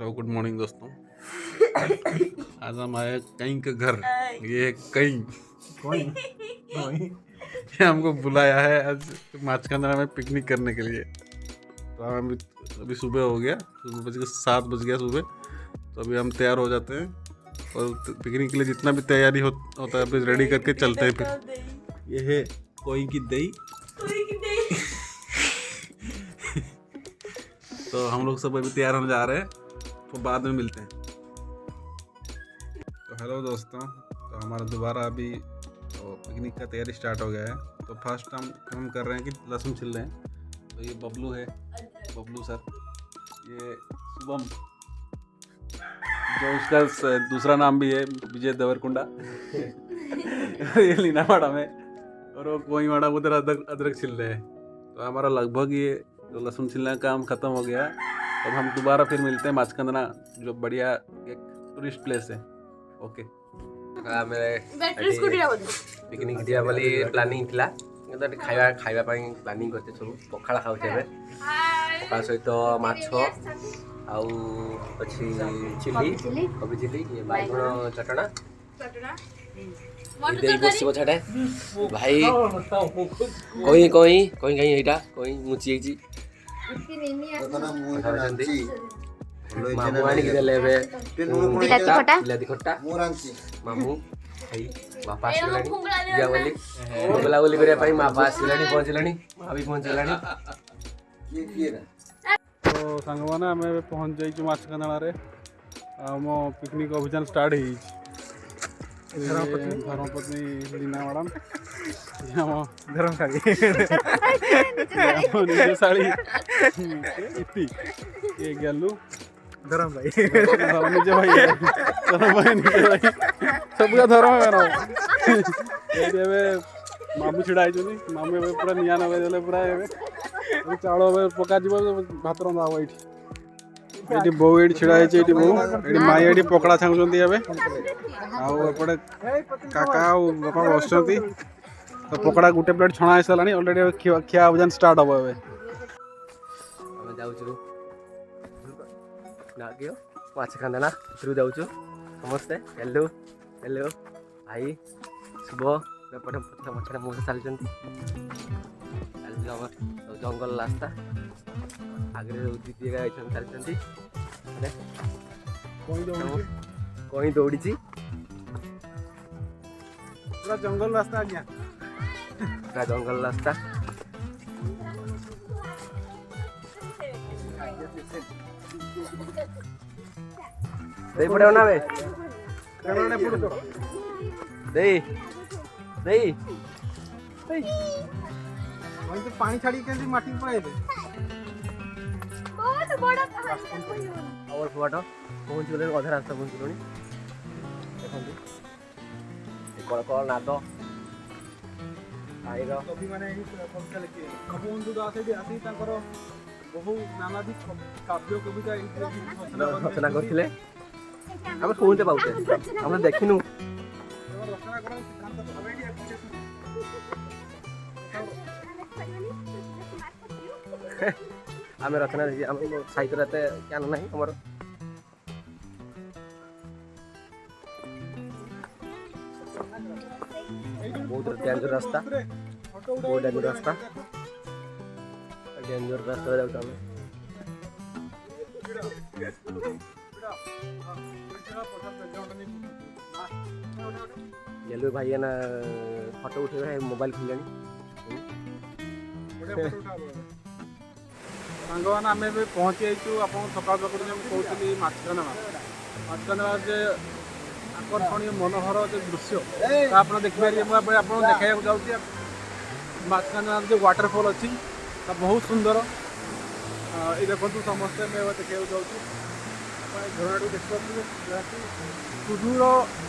Hello good morning दोस्तों। आज हम आए कहीं के घर। ये कहीं ये हमको बुलाया है आज माचकंदरा में पिकनिक करने के लिए। तो हम अभी सुबह हो गया, सुबह 7 बज गया सुबह। तो अभी हम तैयार हो जाते हैं और पिकनिक के लिए जितना भी तैयारी होता है अभी रेडी करके चलते हैं। फिर ये है कोई की दही। तो हम लोग सब अभी तैयार होने जा रहे हैं, तो बाद में मिलते हैं। तो हेलो दोस्तों, तो हमारा दोबारा अभी पिकनिक का तैयारी स्टार्ट हो गया है। तो फर्स्ट हम कर रहे हैं कि लहसुन छिल रहे हैं। तो ये बबलू है, बबलू सर। ये शुभम, जो उसका दूसरा नाम भी है विजय देवरकुंडा। ये लीनावाड़ा में, और वो कोईवाड़ा उधर अदरक छिल रहे हैं। तो हमारा लगभग ये तो लहसुन छिलने का काम खत्म हो गया। तब हम दोबारा फिर मिलते हैं माचकंदना, जो बढ़िया एक टूरिस्ट प्लेस है। ओके। पिकनिक दिया बोली प्लानिंग थिला किंतु खाइबा प्लानिंग करते सब पखाड़ा खाऊचे एबे पखाड़ा सहित माछ आउ अछि चिली कोबी चिली ये बाइगण चटना देई बसिबो छाडे भाई कोई कोई कोई कहीं एटा कोई मुची छी मामू आनी के लेबे बिलाती खट्टा मामू भाई बापा आसिलानी या बोली बोला बोली करे भाई बापा आसिलानी पहुंचलानी मां भी पहुंचलानी। तो सांगवाना आमे पहुंच जाइछु माचकंदना रे। मो पिकनिक अभियान स्टार्ट ही धर्मपत्नी लीनावाड़ा धर्म साड़ी इति ये गलू धर्म भाई निजे भाई धर्म भाई निजे भाई सबका धर्म है ना। ये मामू छिड़ा आइछनी, मामू ए पूरा निया नवे देले पूरा ए चावल ए पका जीव भात रंधा हो एठी बो एठी छिड़ा आइछ एठी बो एठी माई एठी पकड़ा छांगुचंती एबे आउ एपटे काका आ बापा बसचंती। तो पकड़ा गुटे प्लेट छणा आइ सलानी ऑलरेडी खिया अभियान स्टार्ट हो एबे। हम जाउछु ना कियो माचकंदना थ्रू जाउछु समस्त। हेलो हेलो भाई शुभ एपटे पछड़ा मोर चलचंती जंगल रास्ता आगे दीदी गाय चलचंती कोई दौड़ी पूरा जंगल रास्ता आ गया, पूरा जंगल रास्ता दे पड़े ना बे करने पड़ तो दे दे वहीं तो पानी छाड़ी के माटी पड़े थे बहुत बड़ा कहानी और फोटो पहुंच गले अधा रास्ता पहुंच गलोनी देखंती ए कोन कोन नाद आइरो कभी माने एही कविता लिखी कबुंदु दास भी आसी तांकर बहु नानादी काव्य कविता रचना करथिले हम सुनते पाउते हम देखिनु रचना करन सिद्धांत भावेडी आमे रचना हम साहित्य रहते ज्ञान नहीं हमर बहुत डेंजर रास्ता बहुत डेंजर रास्ता जाउछ हम येलो भाई ना फोटो उठे है मोबाइल खुलनी सांगवान आम पहुँची जाइए आप सकाल सकाल कहते माचकंदना जे आकर्षणीय मनोहर जो दृश्य आप देखिए मुझे आप देखा जाऊँगी माचकंदना जो वाटरफॉल अच्छी बहुत सुंदर ये देखो समस्ते देखा जाऊँ झरणा देखिए जहाँकि सुदूर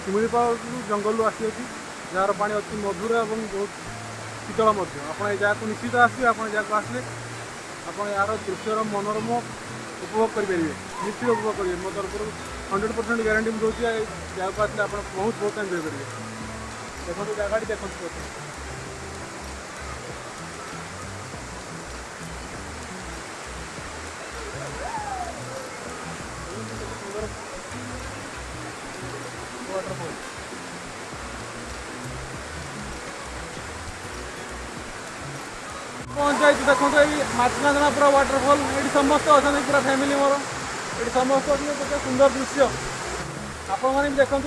शिमिलीपाल जंगल आसी जार पानी अति मधुर और बहुत शीतल आप जगह निश्चित आसवे आप जगह आसले आप यार दृश्यर मनोरम उपभोग करेंगे, निश्चित उपभोग करेंगे। मो तरफ 100% गारंटी मुझे दूसरी जगह आसले आप बहुत बहुत एंजॉय करेंगे। देखो जगह देखो पहुँचाई देखो ये माछकांदना पूरा वाटरफॉल ये समस्त अच्छा पूरा फैमिली मोर ये समस्त अच्छे सुंदर दृश्य आपण मैंने देखु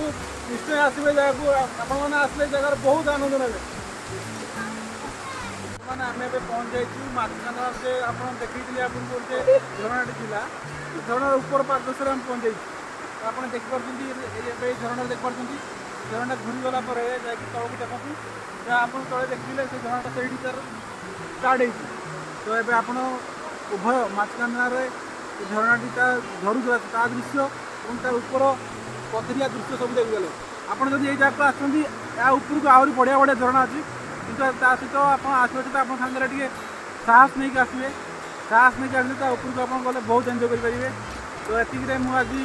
निश्चय आसवे जगह को आपण मैंने आसले जगार बहुत आनंद ने मैंने आम ए पहुँच जाइए माछकांदना से आप देखी आपको गोटे झरणाटी था झरणार ऊपर पार्श्वर आम पहुँच जाइए आप देखिए झरना देखिए झरना घूरीगला जा तौक देखते आप तले देखिले से झरनाटा से तार स्टार्ट हो तो ये आप उभय माछकांदना झरनाटी झरुला ता दृश्य और तार ऊपर पथरिया दृश्य सब देखिगले आपड़ जब ये जगह आसर को आहरी बढ़िया बढ़िया झरणा अच्छी कि सहित आप आसवे सहित आप सागर टे साहस नहीं आसवे साहस नहीं आसले उपरको आप गले बहुत एंजॉय करेंगे तो ये मुझे आज